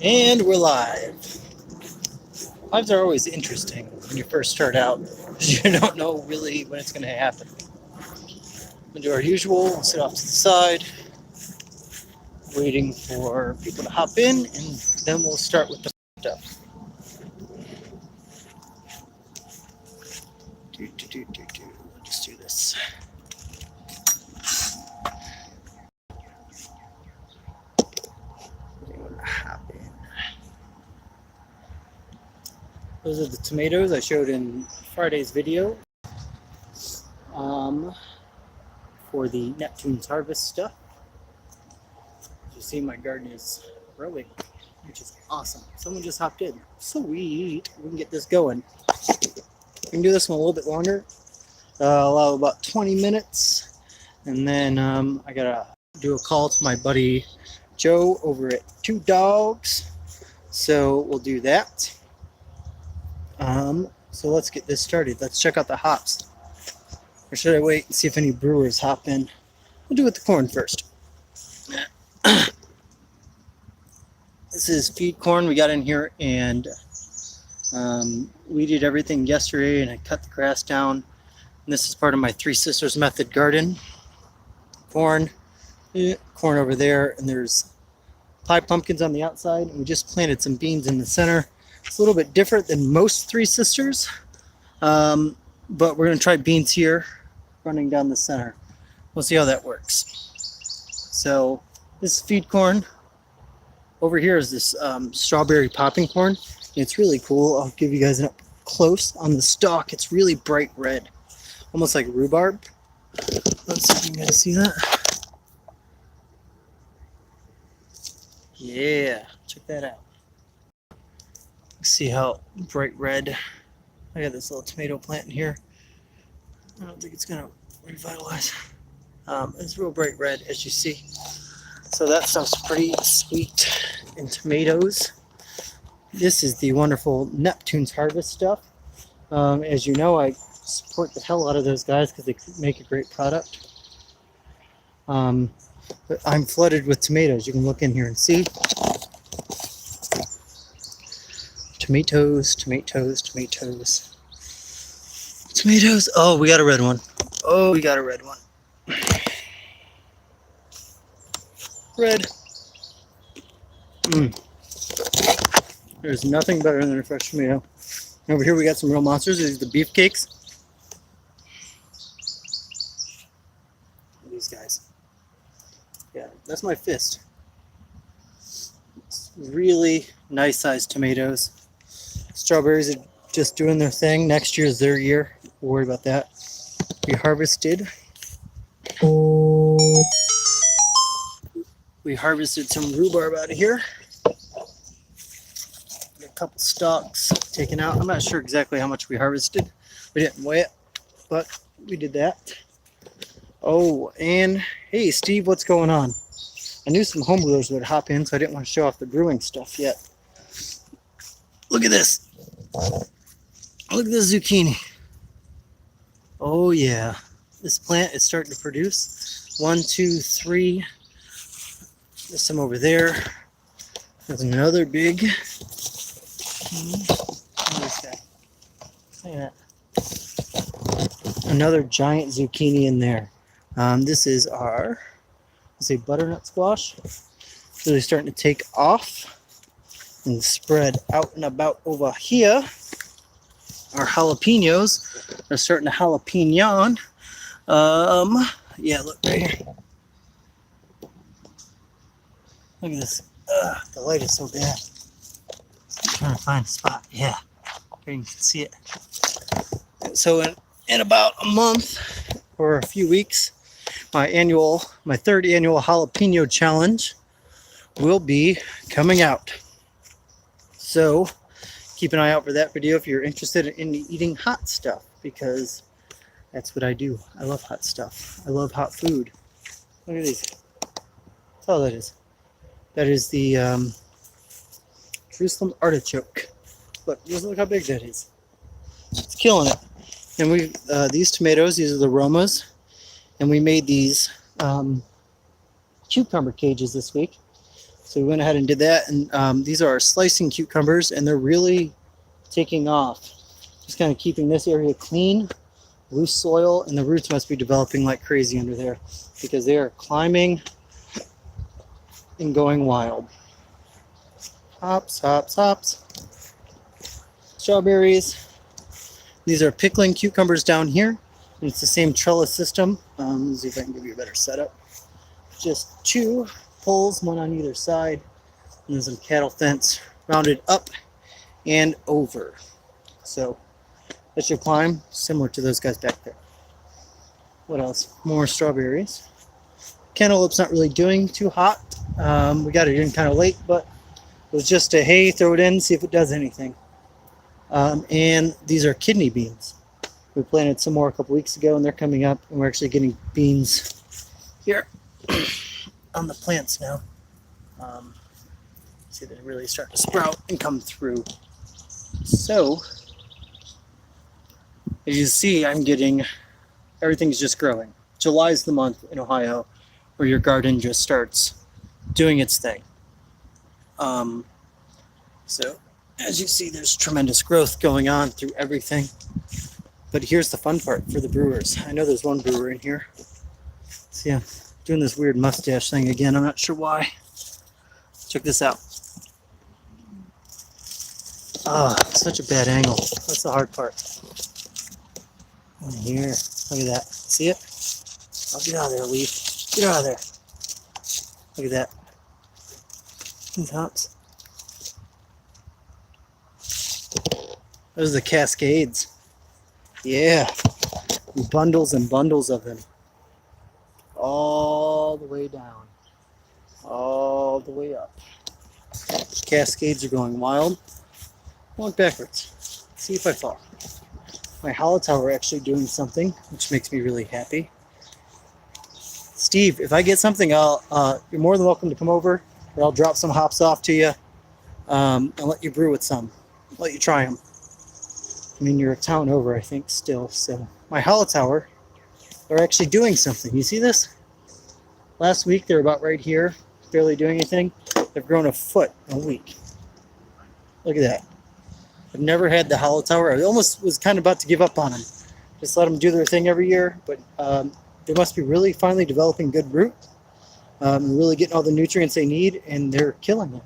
And we're live. Lives are always interesting when you first start out because you don't know really when it's going to happen. We'll do our usual, we'll sit off to the side, waiting for people to hop in, and then we'll start with the stuff. Let's do this. Hop in. Those are the tomatoes I showed in Friday's video for the Neptune's Harvest stuff. As you see, my garden is growing, which is awesome. Someone just hopped in. Sweet. We can get this going. We can do this one a little bit longer. Allow about 20 minutes. And then I got to do a call to my buddy Joe over at Two Dogs. So we'll do that. So let's get this started. Let's check out the hops. Or should I wait and see if any brewers hop in? We'll do it with the corn first. This is feed corn we got in here, and we did everything yesterday, and I cut the grass down. And this is part of my Three Sisters method garden. Corn over there, and there's pie pumpkins on the outside, and we just planted some beans in the center. It's a little bit different than most Three Sisters, but we're going to try beans here running down the center. We'll see how that works. So this is feed corn. Over here is this strawberry popping corn. It's really cool. I'll give you guys an up close on the stalk. It's really bright red, almost like rhubarb. Let's see if you guys see that. Yeah, check that out. See how bright red. I got this little tomato plant in here. I don't think it's gonna revitalize. It's real bright red, as you see. So that stuff's pretty sweet. And tomatoes. This is the wonderful Neptune's Harvest stuff. As you know, I support the hell out of those guys because they make a great product. But I'm flooded with tomatoes. You can look in here and see. Tomatoes, tomatoes, tomatoes. Tomatoes. Oh, we got a red one. Oh, we got a red one. Red. There's nothing better than a fresh tomato. And over here we got some real monsters. These are the beefcakes. These guys. Yeah, that's my fist. It's really nice sized tomatoes. Strawberries are just doing their thing. Next year is their year. Don't worry about that. We harvested. We harvested some rhubarb out of here. A couple stalks taken out. I'm not sure exactly how much we harvested. We didn't weigh it, but we did that. Oh, and hey, Steve, what's going on? I knew some homebrewers would hop in, so I didn't want to show off the brewing stuff yet. Look at this. Look at this zucchini. Oh, yeah. This plant is starting to produce. 1, 2, 3. There's some over there. There's another big. Another giant zucchini in there. This is our, let's say, butternut squash. It's really starting to take off and spread out and about over here. Our jalapenos are starting to jalapeno. Yeah, look right here. Look at this. The light is so bad. I'm trying to find a spot. Yeah, there you can see it. So in about a month or a few weeks, my third annual jalapeno challenge will be coming out. So keep an eye out for that video if you're interested in eating hot stuff, because that's what I do. I love hot stuff. I love hot food. Look at these. That's all that is. That is the Jerusalem artichoke. Look, look how big that is. It's killing it. And we these tomatoes, these are the Romas, and we made these cucumber cages this week. So we went ahead and did that, and these are our slicing cucumbers, and they're really taking off. Just kind of keeping this area clean, loose soil, and the roots must be developing like crazy under there because they are climbing and going wild. Hops, hops, hops. Strawberries. These are pickling cucumbers down here. And it's the same trellis system. Let's see if I can give you a better setup. Just 2 poles, one on either side. And then some cattle fence rounded up and over. So that's your climb, similar to those guys back there. What else? More strawberries. Cantaloupe's not really doing too hot. We got it in kind of late, but it was just a hey, throw it in, see if it does anything. And these are kidney beans. We planted some more a couple weeks ago, and they're coming up, and we're actually getting beans here on the plants now. See, they really start to sprout and come through. So, as you see, I'm getting, everything's just growing. July's the month in Ohio where your garden just starts doing its thing. So, as you see, there's tremendous growth going on through everything. But here's the fun part for the brewers. I know there's one brewer in here. See, I'm doing this weird mustache thing again. I'm not sure why. Check this out. Ah, such a bad angle. That's the hard part. In here, look at that. See it? Oh, get out of there, leaf. Get out of there. Look at that. These hops. Those are the Cascades. Yeah. Bundles and bundles of them. All the way down. All the way up. Cascades are going wild. Walk backwards. See if I fall. My hollow tower actually doing something, which makes me really happy. Steve, if I get something, you're more than welcome to come over, or I'll drop some hops off to you and let you brew with some. Let you try them. I mean, you're a town over, I think, still. So my hollow tower, they're actually doing something. You see this? Last week, they were about right here, barely doing anything. They've grown a foot in a week. Look at that. I've never had the hollow tower. I almost was kind of about to give up on them. Just let them do their thing every year. But they must be really finally developing good root and really getting all the nutrients they need, and they're killing them.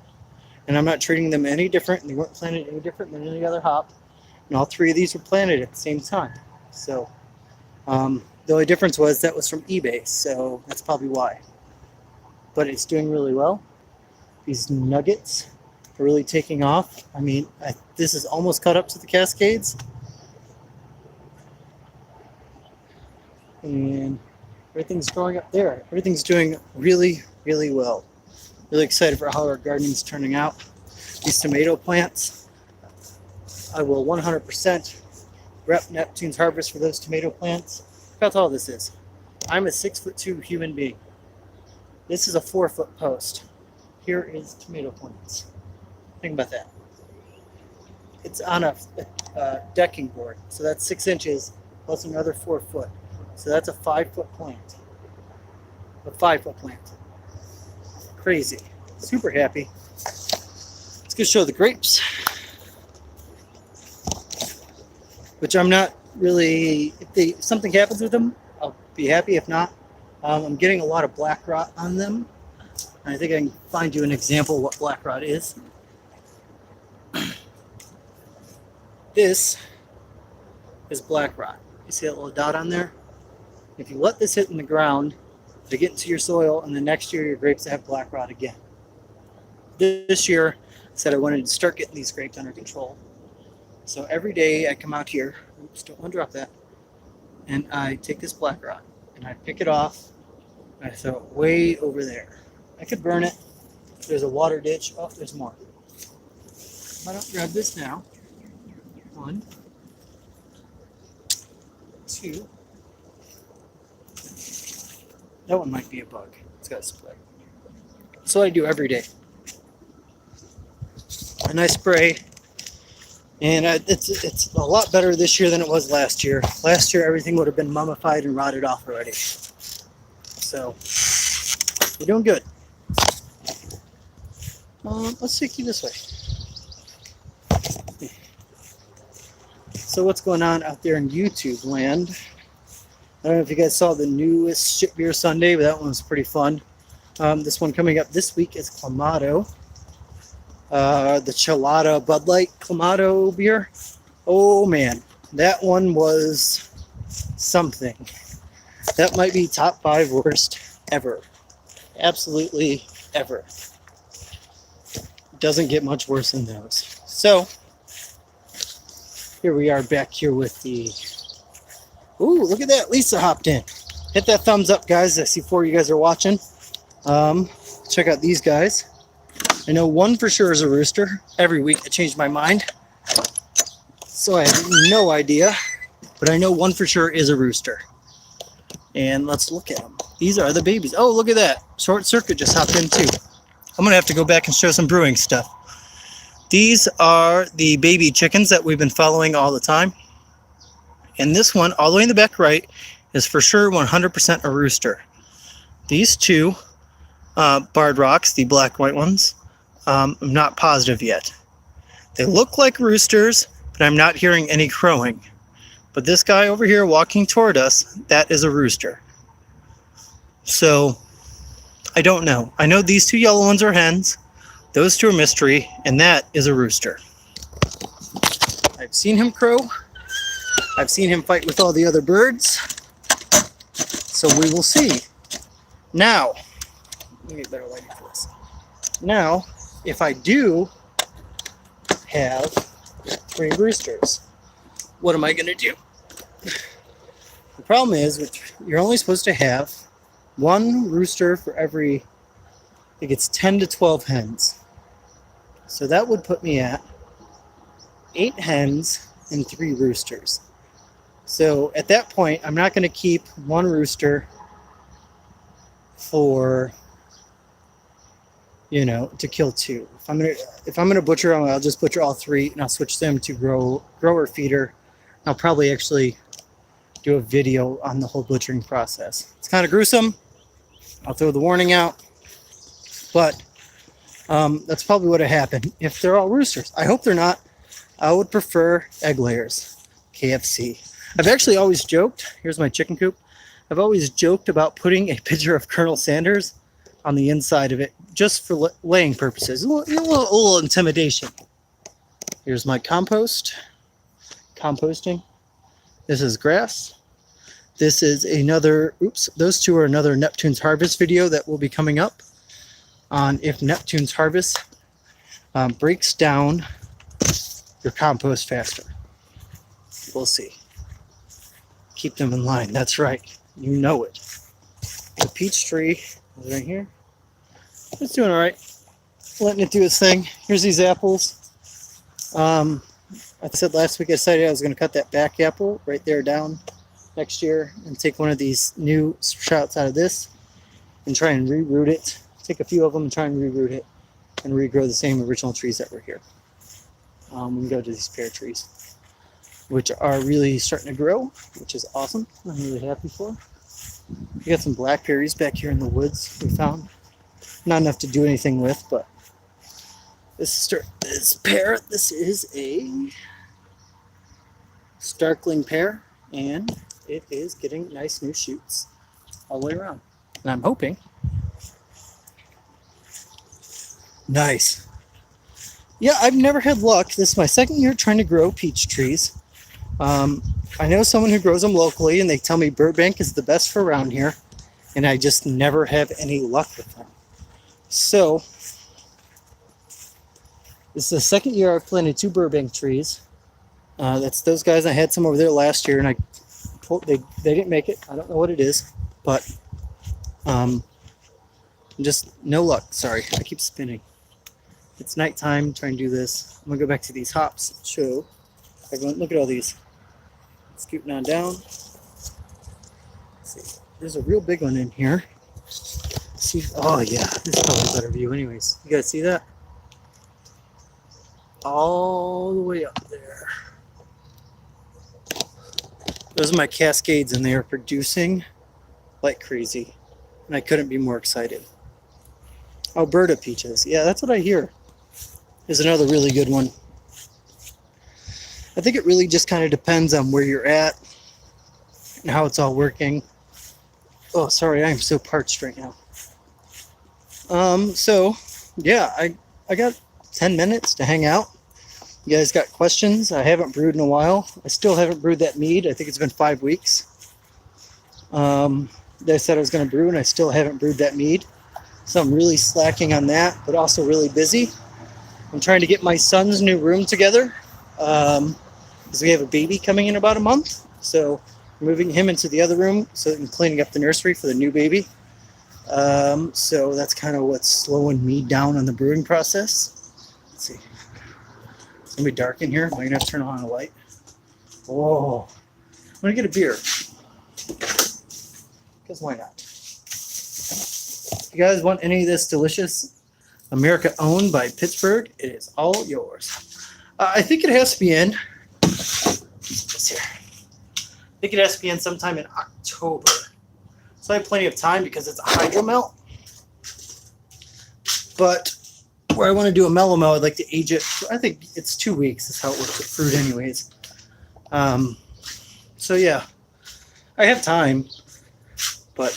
And I'm not treating them any different, and they weren't planted any different than any other hop. And all 3 of these were planted at the same time. So the only difference was that was from eBay, so that's probably why. But it's doing really well. These nuggets are really taking off. I mean, this is almost caught up to the Cascades. And everything's growing up there. Everything's doing really, really well. Really excited for how our gardening's turning out. These tomato plants, I will 100% rep Neptune's Harvest for those tomato plants. Look how tall this is. I'm a 6'2" human being. This is a 4-foot post. Here is tomato plants. Think about that. It's on a decking board, so that's 6 inches plus another 4 foot. So that's a 5-foot plant. A 5-foot plant. Crazy. Super happy. Let's go show the grapes. Which I'm not really, if something happens with them, I'll be happy. If not, I'm getting a lot of black rot on them. And I think I can find you an example of what black rot is. This is black rot. You see that little dot on there? If you let this hit in the ground, they get into your soil, and the next year your grapes have black rot again. This year, I said I wanted to start getting these grapes under control. So every day I come out here, oops, don't want to drop that, and I take this black rot, and I pick it off, and I throw it way over there. I could burn it. There's a water ditch. Oh, there's more. Why don't grab this now? 1, 2. That one might be a bug. It's got a spray. That's what I do every day. And I spray. And it's a lot better this year than it was last year. Last year, everything would have been mummified and rotted off already. So, you're doing good. Let's take you this way. So what's going on out there in YouTube land? I don't know if you guys saw the newest Ship Beer Sunday, but that one was pretty fun. This one coming up this week is Clamato. The Chelada Bud Light Clamato beer. Oh man, that one was something. That might be top 5 worst ever. Absolutely ever. Doesn't get much worse than those. So, here we are back here with the... Ooh, look at that. Lisa hopped in. Hit that thumbs up, guys. I see 4 of you guys are watching. Check out these guys. I know one for sure is a rooster. Every week I change my mind. So I have no idea. But I know one for sure is a rooster. And let's look at them. These are the babies. Oh, look at that. Short Circuit just hopped in too. I'm going to have to go back and show some brewing stuff. These are the baby chickens that we've been following all the time. And this one, all the way in the back right, is for sure 100% a rooster. These two barred rocks, the black white ones, I'm not positive yet. They look like roosters, but I'm not hearing any crowing. But this guy over here walking toward us, that is a rooster. So, I don't know. I know these 2 yellow ones are hens. Those 2 are mystery, and that is a rooster. I've seen him crow. I've seen him fight with all the other birds. So we will see. Now, let me get better lighting for this. Now, if I do have 3 roosters, what am I going to do? The problem is, you're only supposed to have 1 rooster for every, I think it's 10 to 12 hens. So that would put me at 8 hens and 3 roosters. So at that point, I'm not going to keep 1 rooster for, you know, to kill 2. If I'm gonna butcher them, I'll just butcher all 3 and I'll switch them to grower feeder. I'll probably actually do a video on the whole butchering process. It's kind of gruesome. I'll throw the warning out, but that's probably what would happen if they're all roosters. I hope they're not. I would prefer egg layers. KFC. I've actually always joked, here's my chicken coop, I've always joked about putting a picture of Colonel Sanders on the inside of it, just for laying purposes, a little intimidation. Here's my composting. This is grass. This is another, oops, those 2 are another Neptune's Harvest video that will be coming up on if Neptune's Harvest breaks down your compost faster. We'll see. Keep them in line. That's right. You know it. The peach tree is right here. It's doing all right. Letting it do its thing. Here's these apples. I said last week I decided I was going to cut that back apple right there down next year and take one of these new sprouts out of this and try and reroot it. Take a few of them and try and reroot it and regrow the same original trees that were here. We can go to these pear trees, which are really starting to grow, which is awesome. I'm really happy for. We got some blackberries back here in the woods we found. Not enough to do anything with, but this pear, this is a starkling pear, and it is getting nice new shoots all the way around. And I'm hoping. Nice. Yeah, I've never had luck. This is my 2nd year trying to grow peach trees. I know someone who grows them locally, and they tell me Burbank is the best for around here, and I just never have any luck with them. So, this is the 2nd year I've planted 2 Burbank trees. That's those guys. I had some over there last year, and they didn't make it. I don't know what it is, but just no luck. Sorry, I keep spinning. It's nighttime. Trying to do this. I'm gonna go back to these hops and show everyone. Look at all these. Scooting on down. Let's see. There's a real big one in here. See? Oh yeah, this is probably a better view. Anyways, you guys see that? All the way up there. Those are my cascades, and they are producing like crazy, and I couldn't be more excited. Alberta peaches. Yeah, that's what I hear. Is another really good one. I think it really just kind of depends on where you're at and how it's all working. Oh, sorry, I am so parched right now. So yeah, I got 10 minutes to hang out. You guys got questions? I haven't brewed in a while. I still haven't brewed that mead. I think it's been 5 weeks. I said I was going to brew, and I still haven't brewed that mead. So I'm really slacking on that, but also really busy. I'm trying to get my son's new room together because we have a baby coming in about a month. So moving him into the other room so I'm cleaning up the nursery for the new baby. So that's kind of what's slowing me down on the brewing process. Let's see. It's going to be dark in here. Am I going to have to turn on a light? Whoa. I'm going to get a beer. Because why not? You guys want any of this delicious America owned by Pittsburgh? It is all yours. I think it has to be in. What's here? I think it has to be in sometime in October. So I have plenty of time because it's a hydro melt. But where I want to do a mellow melt, I'd like to age it. I think it's 2 weeks. That's how it works with fruit anyways. So yeah, I have time, but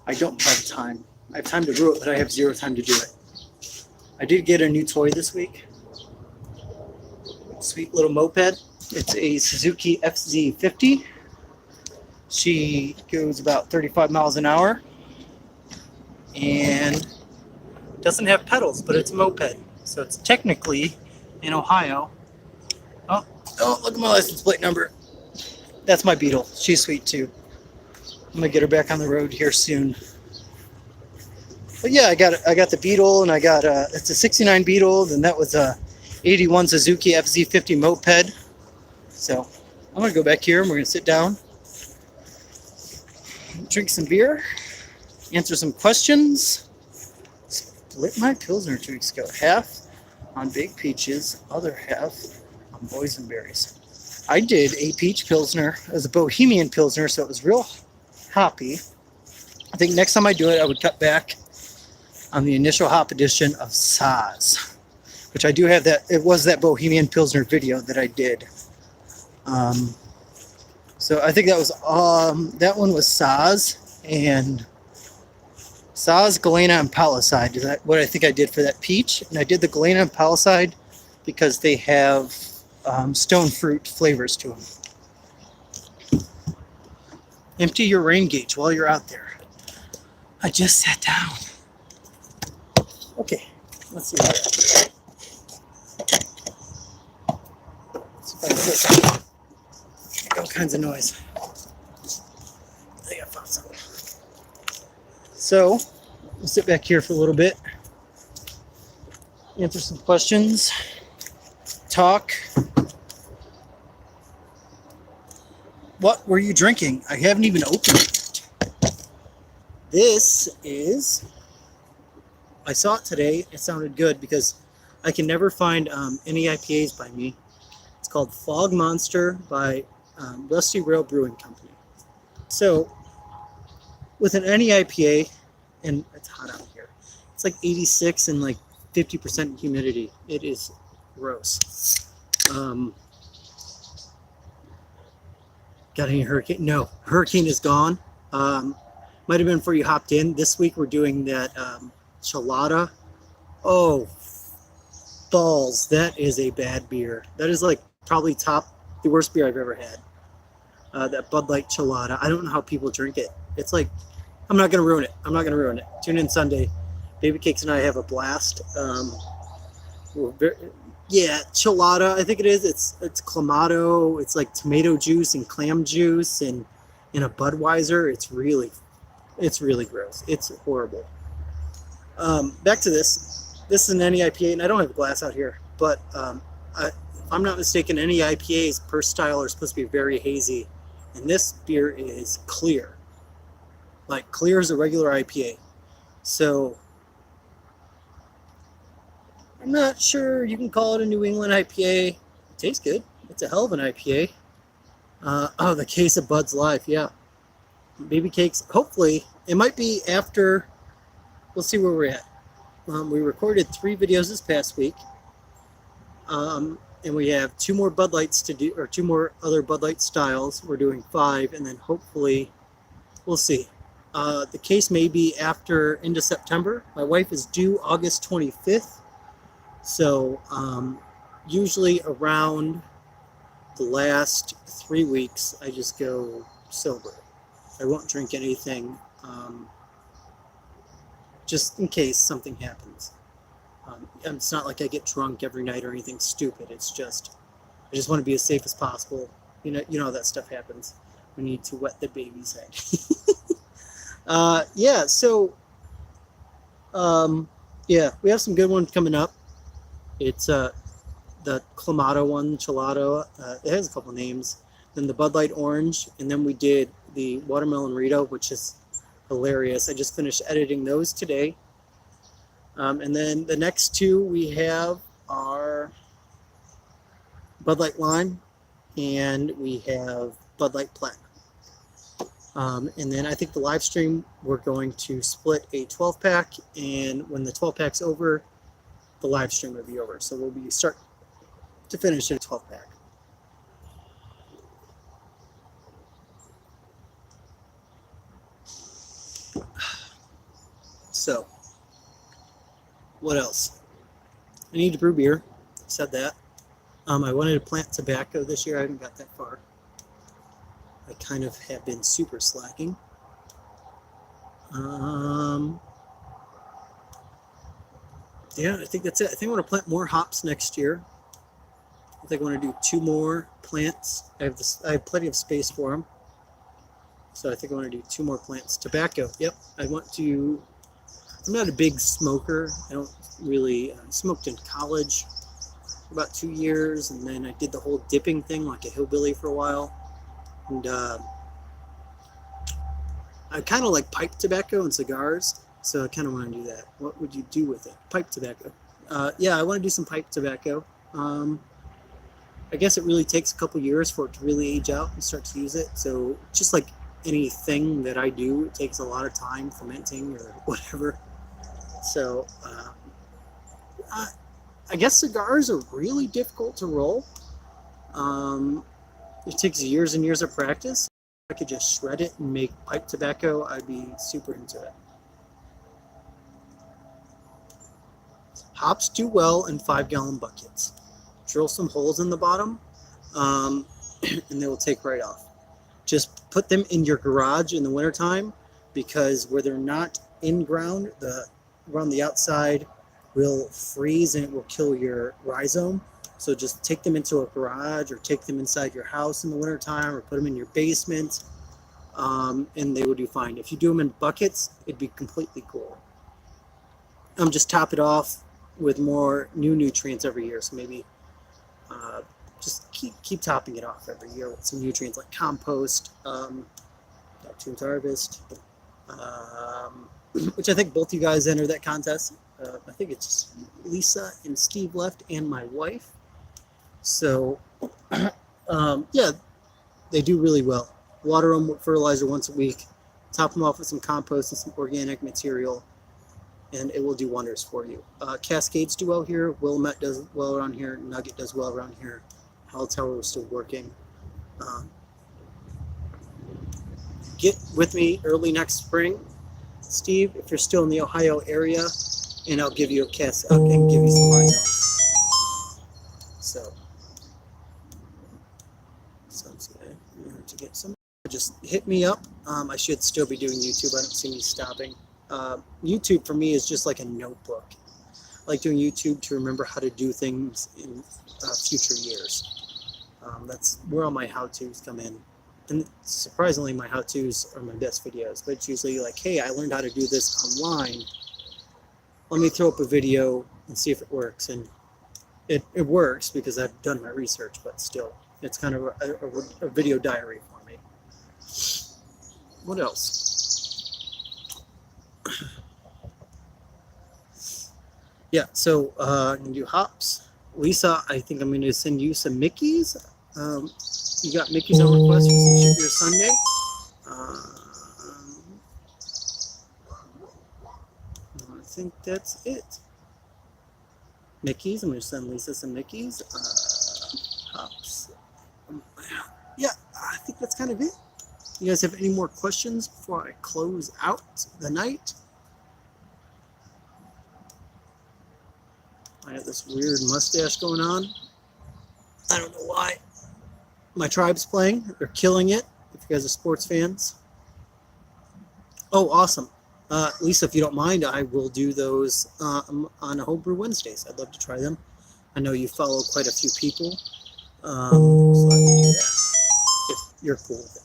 I don't have time. I have time to brew it, but I have zero time to do it. I did get a new toy this week. Sweet little moped. It's a Suzuki FZ50. She goes about 35 miles an hour and doesn't have pedals, but it's a moped. So it's technically in Ohio. Oh, look at my license plate number. That's my Beetle. She's sweet too. I'm gonna get her back on the road here soon. But yeah, I got the Beetle, and I got it's a 69 Beetle, and that was a 81 Suzuki FZ50 moped. So I'm gonna go back here and we're gonna sit down, drink some beer, answer some questions, split my Pilsner 2 weeks ago. Half on baked peaches, other half on boysenberries. I did a peach Pilsner as a Bohemian Pilsner, so it was real hoppy. I think next time I do it, I would cut back on the initial hop edition of Saz, which I do have that. It was that Bohemian Pilsner video that I did. So I think that was that one was Saz and Saz, Galena, and Palisade. Is that what I think I did for that peach? And I did the Galena and Palisade because they have stone fruit flavors to them. Empty your rain gauge while you're out there. I just sat down. Okay, let's see what all kinds of noise. I think I found something. So, we'll sit back here for a little bit, answer some questions, talk. What were you drinking? I haven't even opened it. This is, I saw it today. It sounded good because I can never find any IPAs by me. It's called Fog Monster by Rusty Rail Brewing Company. So, with an NE IPA, and it's hot out here, it's like 86 and like 50% humidity. It is gross. Got any hurricane? No, hurricane is gone. Might have been before you hopped in. This week we're doing that Chelada. Oh, balls. That is a bad beer. That is like probably the worst beer I've ever had. That Bud Light Chelada. I don't know how people drink it. It's like, I'm not going to ruin it. Tune in Sunday. Baby Cakes and I have a blast. Yeah, Chelada, I think it is. It's Clamato. It's like tomato juice and clam juice and in a Budweiser. It's really gross. It's horrible. Back to this. This is an NE IPA, and I don't have a glass out here, but if I'm not mistaken, NE IPAs per style are supposed to be very hazy, and this beer is clear. Like clear as a regular IPA. So I'm not sure you can call it a New England IPA. It tastes good. It's a hell of an IPA. Oh, the case of Bud's Life, yeah. Baby Cakes, hopefully, it might be after, we'll see where we're at. We recorded 3 videos this past week. And we have 2 more Bud Lights to do, or 2 more other Bud Light styles. We're doing 5, and then hopefully, we'll see. The case may be after into September. My wife is due August 25th. So usually around the last 3 weeks, I just go sober. I won't drink anything, just in case something happens. It's not like I get drunk every night or anything stupid. It's just, I just want to be as safe as possible. You know that stuff happens. We need to wet the baby's head. Yeah, so, yeah, we have some good ones coming up. It's the Clamato one, Gelato. It has a couple names. Then the Bud Light Orange, and then we did the Watermelon Rito, which is hilarious. I just finished editing those today. And then the next 2 we have are Bud Light Lime, and we have Bud Light Platinum. And then I think the live stream, we're going to split a 12-pack, and when the 12-pack's over, the live stream will be over. So we'll be start to finish a 12-pack. So, what else? I need to brew beer. I said that. I wanted to plant tobacco this year. I haven't got that far. I kind of have been super slacking. Yeah, I think that's it. I think I want to plant more hops next year. I think I want to do 2 more plants. I have plenty of space for them. So I think I want to do 2 more plants. Tobacco. Yep. I'm not a big smoker. I don't really smoked in college for about 2 years, and then I did the whole dipping thing like a hillbilly for a while. And I kind of like pipe tobacco and cigars, so I kind of want to do that. What would you do with it? Pipe tobacco. Yeah, I want to do some pipe tobacco. I guess it really takes a couple years for it to really age out and start to use it. So just like anything that I do, it takes a lot of time fermenting or whatever. So I guess cigars are really difficult to roll. It takes years and years of practice. If I could just shred it and make pipe tobacco, I'd be super into it. Hops do well in 5-gallon buckets. Drill some holes in the bottom, and they will take right off. Just put them in your garage in the wintertime, because where they're not in ground, around the outside will freeze and it will kill your rhizome. So just take them into a garage, or take them inside your house in the wintertime, or put them in your basement, and they will do fine. If you do them in buckets, it'd be completely cool. Just top it off with more new nutrients every year. So maybe just keep topping it off every year with some nutrients like compost, Neptune's Harvest, which I think both you guys entered that contest. I think it's Lisa and Steve left, and my wife. So, yeah, they do really well. Water them with fertilizer once a week, top them off with some compost and some organic material, and it will do wonders for you. Cascades do well here. Willamette does well around here. Nugget does well around here. Hightower is still working. Get with me early next spring, Steve, if you're still in the Ohio area, and I'll give you a I'll give you some rhizomes. So, sounds good. To get some, just hit me up. I should still be doing YouTube. I don't see me stopping. YouTube for me is just like a notebook. I like doing YouTube to remember how to do things in future years. That's where all my how-tos come in. And surprisingly, my how-tos are my best videos. But it's usually like, hey, I learned how to do this online. Let me throw up a video and see if it works. And it works because I've done my research, but still, it's kind of a video diary for me. What else? Yeah, so I'm going to do hops. Lisa, I think I'm going to send you some Mickeys. You got Mickeys on request for some Ship Your Sunday. think that's it. Mickeys. I'm going to send Lisa some Mickeys. Hops. Yeah, I think that's kind of it. You guys have any more questions before I close out the night? I have this weird mustache going on. I don't know why. My tribe's playing. They're killing it. If you guys are sports fans. Oh, awesome. Lisa, if you don't mind, I will do those on Homebrew Wednesdays. I'd love to try them. I know you follow quite a few people. So I will do that if you're cool with it.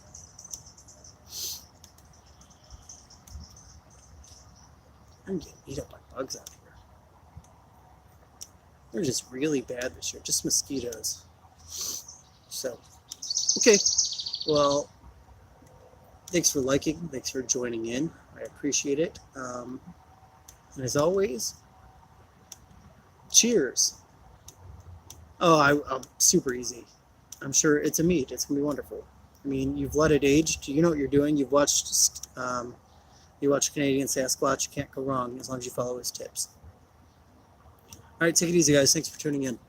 I'm getting eat up by bugs out here. They're just really bad this year. Just mosquitoes. So, okay. Well, thanks for liking. Thanks for joining in. I appreciate it. And as always, cheers. Oh, I'm super easy. I'm sure it's a mead. It's going to be wonderful. I mean, you've let it age. You know what you're doing. You've watched you watch Canadian Sasquatch. You can't go wrong as long as you follow his tips. All right, take it easy, guys. Thanks for tuning in.